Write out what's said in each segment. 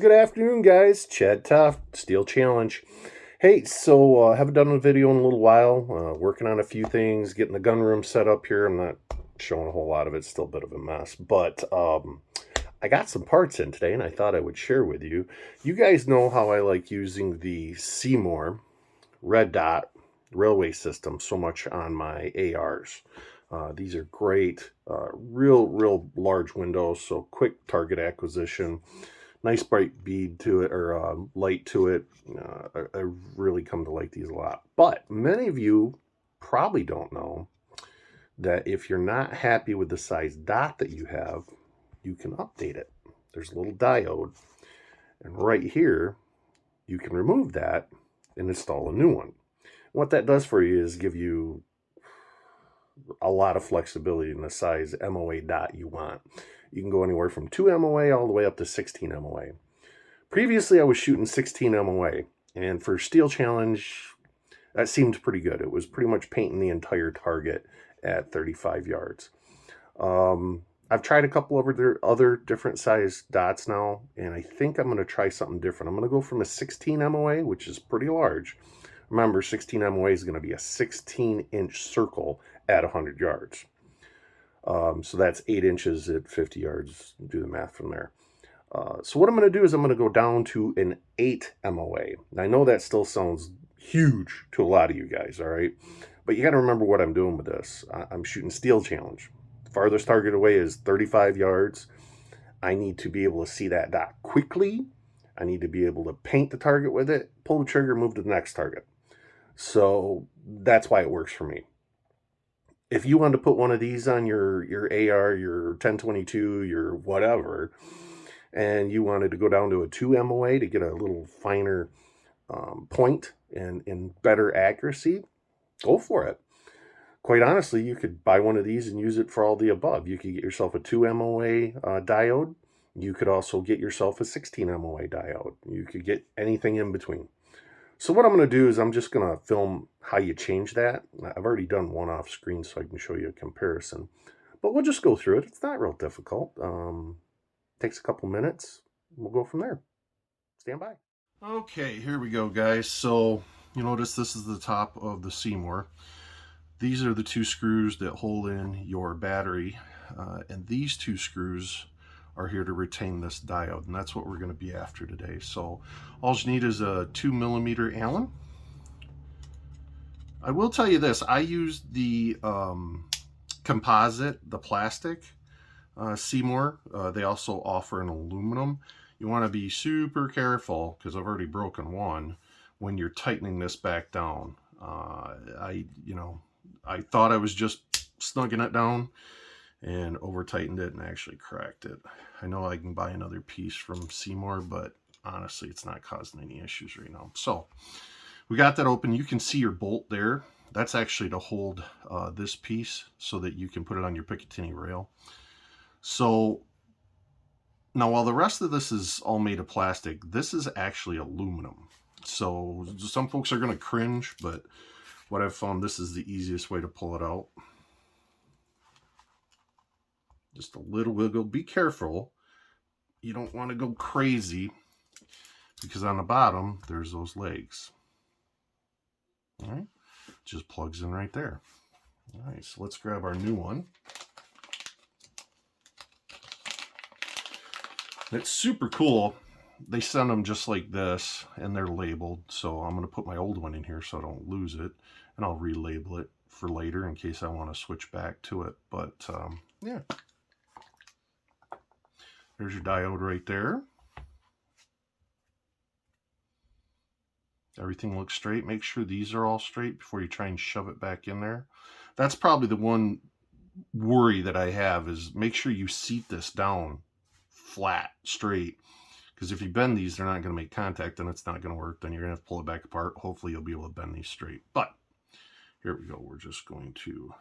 good afternoon, guys. Chad Toft, Steel Challenge. Hey, so haven't done a video in a little while. Working on a few things, getting the gun room set up here. I'm not showing a whole lot of it, still a bit of a mess. But I got some parts in today, and I thought I would share with you. You guys know how I like using the Seymour Red Dot railway system so much on my ARs. These are great, real large windows, so quick target acquisition. Nice bright bead to it, or light to it. I really come to like these a lot. But many of you probably don't know that if you're not happy with the size dot that you have, you can update it. There's a little diode, and right here, you can remove that and install a new one. What that does for you is give you a lot of flexibility in the size MOA dot you want. You can go anywhere from 2 MOA all the way up to 16 MOA. Previously, I was shooting 16 MOA, and for Steel Challenge, that seemed pretty good. It was pretty much painting the entire target at 35 yards. I've tried a couple of other different size dots now, and I think I'm going to try something different. I'm going to go from a 16 MOA, which is pretty large. Remember, 16 MOA is going to be a 16-inch circle at 100 yards. So that's 8 inches at 50 yards. Do the math from there. So what I'm going to do is I'm going to go down to an 8 MOA. And I know that still sounds huge to a lot of you guys, all right? But you got to remember what I'm doing with this. I'm shooting Steel Challenge. The farthest target away is 35 yards. I need to be able to see that dot quickly. I need to be able to paint the target with it, pull the trigger, move to the next target. So that's why it works for me. If you wanted to put one of these on your AR, your 1022, your whatever, and you wanted to go down to a 2 MOA to get a little finer point and better accuracy, go for it. Quite honestly, you could buy one of these and use it for all the above. You could get yourself a 2 MOA diode. You could also get yourself a 16 MOA diode. You could get anything in between. So what I'm going to do is I'm just going to film how you change that. I've already done one off screen so I can show you a comparison. But we'll just go through it. It's not real difficult. Takes a couple minutes. We'll go from there. Stand by. Okay, here we go, guys. So you notice this is the top of the Seymour. These are the two screws that hold in your battery. And these two screws are here to retain this diode, and that's what we're going to be after today. So all you need is a 2mm Allen. I will tell you this, I used the composite, the plastic Seymour. They also offer an aluminum. You want to be super careful, because I've already broken one, when you're tightening this back down. I thought I was just snugging it down and over tightened it and actually cracked it. I know I can buy another piece from Seymour, but honestly, it's not causing any issues right now. So we got that open. You can see your bolt there. That's actually to hold this piece so that you can put it on your Picatinny rail. So now, while the rest of this is all made of plastic, this is actually aluminum. So some folks are going to cringe, but what I've found, this is the easiest way to pull it out. Just a little wiggle. Be careful. You don't want to go crazy, because on the bottom, there's those legs. All right. Just plugs in right there. All right, so let's grab our new one. It's super cool. They send them just like this, and they're labeled. So I'm going to put my old one in here so I don't lose it, and I'll relabel it for later in case I want to switch back to it. But yeah. There's your diode right there. Everything looks straight. Make sure these are all straight before you try and shove it back in there. That's probably the one worry that I have, is make sure you seat this down flat, straight. Because if you bend these, they're not going to make contact, and it's not going to work. Then you're going to have to pull it back apart. Hopefully you'll be able to bend these straight. But here we go. We're just going to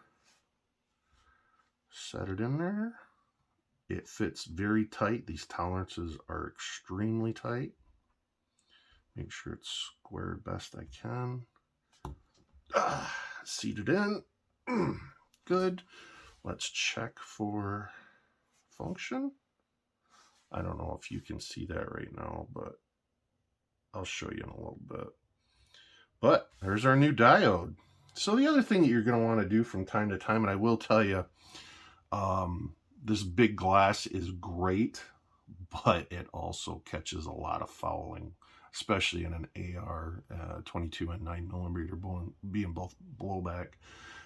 set it in there. It fits very tight. These tolerances are extremely tight. Make sure it's squared best I can. Seated in. Good. Let's check for function. I don't know if you can see that right now, but I'll show you in a little bit. But there's our new diode. So the other thing that you're going to want to do from time to time, and I will tell you, this big glass is great, but it also catches a lot of fouling, especially in an AR 22 and 9mm being both blowback.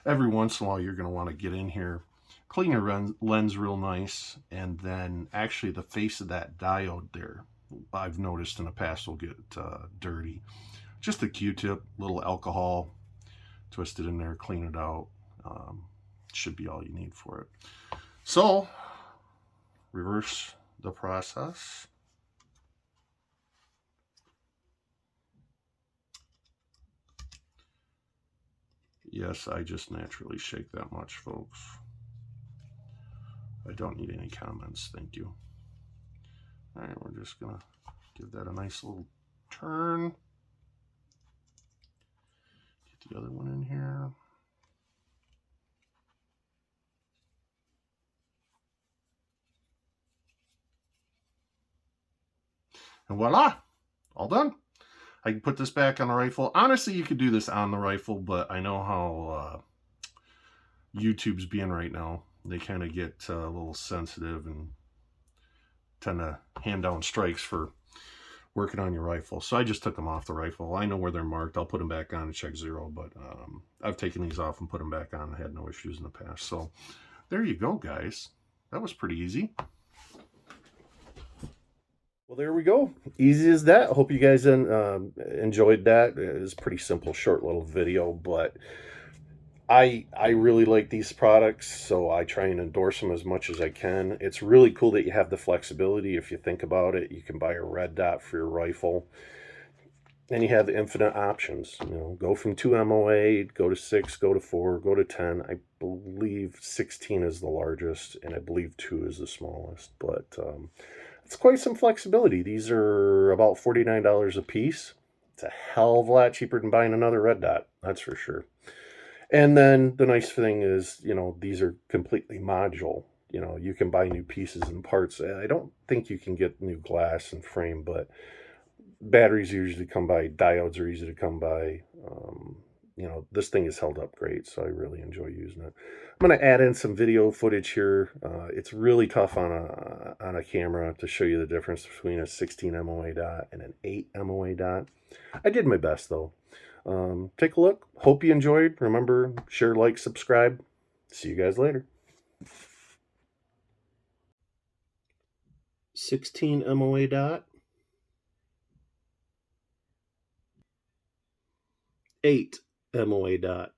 Every once in a while, you're going to want to get in here, clean your lens real nice, and then actually the face of that diode there, I've noticed in the past, will get dirty. Just a Q-tip, little alcohol, twist it in there, clean it out. Should be all you need for it. So, reverse the process. Yes, I just naturally shake that much, folks. I don't need any comments, thank you. All right, we're just gonna give that a nice little turn. Get the other one in here. And voila, all done. I can put this back on the rifle. Honestly, you could do this on the rifle, but I know how YouTube's being right now. They kind of get a little sensitive and tend to hand down strikes for working on your rifle. So I just took them off the rifle. I know where they're marked. I'll put them back on and check zero, but I've taken these off and put them back on. I had no issues in the past. So there you go, guys. That was pretty easy. Well, there we go. Easy as that. I hope you guys enjoyed that. It was a pretty simple, short little video, but I really like these products, so I try and endorse them as much as I can. It's really cool that you have the flexibility. If you think about it, you can buy a red dot for your rifle, and you have infinite options. You know, go from 2 MOA, go to 6, go to 4, go to 10. I believe 16 is the largest, and I believe 2 is the smallest, but it's quite some flexibility. These are about $49 a piece. It's a hell of a lot cheaper than buying another red dot, that's for sure. And then the nice thing is, you know, these are completely modular. You know, you can buy new pieces and parts. I don't think you can get new glass and frame, but batteries usually come by. Diodes are easy to come by. You know, this thing is held up great, so I really enjoy using it. I'm going to add in some video footage here. It's really tough on a camera to show you the difference between a 16 MOA dot and an 8 MOA dot. I did my best, though. Take a look. Hope you enjoyed. Remember, share, like, subscribe. See you guys later. 16 MOA dot. 8 MOA dot.